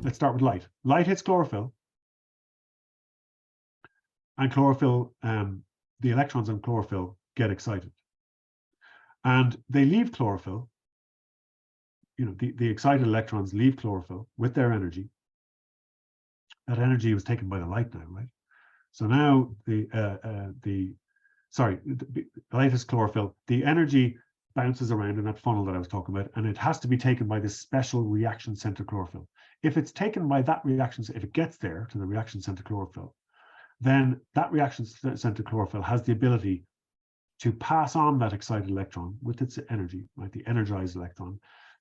Let's start with light. Light hits chlorophyll, and chlorophyll, the electrons in chlorophyll get excited. And they leave chlorophyll. You know, the excited electrons leave chlorophyll with their energy. That energy was taken by the light now, right? So now the light is chlorophyll. The energy bounces around in that funnel that I was talking about, and it has to be taken by this special reaction center chlorophyll. If it's taken by that reaction, if it gets there to the reaction center chlorophyll, then that reaction center chlorophyll has the ability to pass on that excited electron with its energy, right, the energized electron,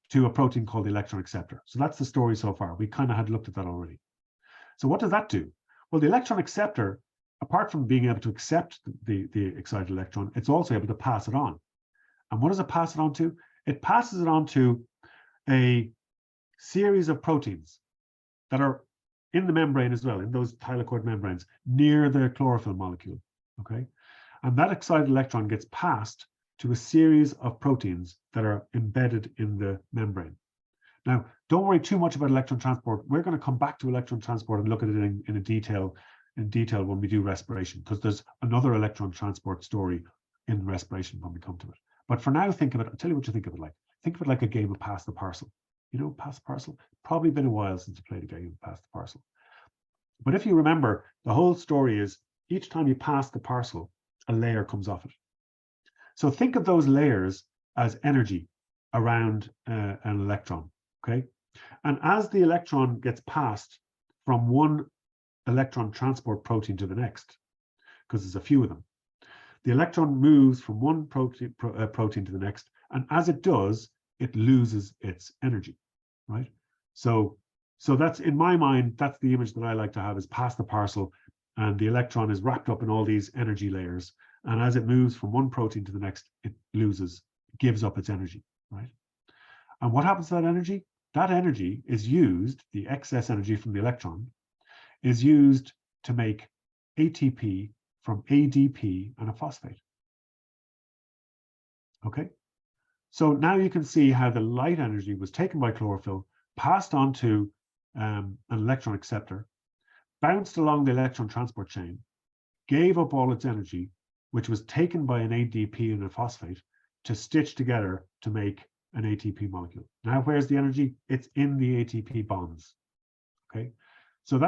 to a protein called the electron acceptor. So that's the story so far. We kind of had looked at that already. So what does that do? Well, the electron acceptor, apart from being able to accept the excited electron, it's also able to pass it on. And what does it pass it on to? It passes it on to a series of proteins that are in the membrane as well, in those thylakoid membranes, near the chlorophyll molecule, okay? And that excited electron gets passed to a series of proteins that are embedded in the membrane. Now, don't worry too much about electron transport. We're going to come back to electron transport and look at it in detail when we do respiration, because there's another electron transport story in respiration when we come to it. But for now, think of it, I'll tell you what you think of it like. Think of it like a game of pass the parcel. You know, pass the parcel? Probably been a while since you played a game of pass the parcel. But if you remember, the whole story is each time you pass the parcel, a layer comes off it. So think of those layers as energy around an electron, okay? And as the electron gets passed from one electron transport protein to the next, because there's a few of them, the electron moves from one protein to the next, and as it does, it loses its energy, right? So that's, in my mind, that's the image that I like to have, is pass the parcel, and the electron is wrapped up in all these energy layers, and as it moves from one protein to the next, it gives up its energy, right? And what happens to that energy? That energy is used, the excess energy from the electron, is used to make ATP from ADP and a phosphate. Okay? So now you can see how the light energy was taken by chlorophyll, passed on to an electron acceptor, bounced along the electron transport chain, gave up all its energy, which was taken by an ADP and a phosphate to stitch together to make an ATP molecule. Now, where's the energy? It's in the ATP bonds. Okay, so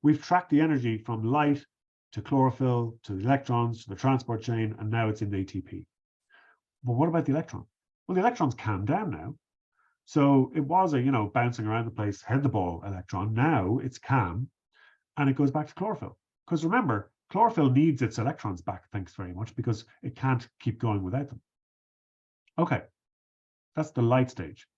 we've tracked the energy from light to chlorophyll to the electrons to the transport chain, and now it's in ATP. But what about the electron? Well, the electron's calmed down now. So it was a bouncing around the place, head the ball electron. Now it's calm, and it goes back to chlorophyll. Because remember, chlorophyll needs its electrons back, thanks very much, because it can't keep going without them. Okay, that's the light stage.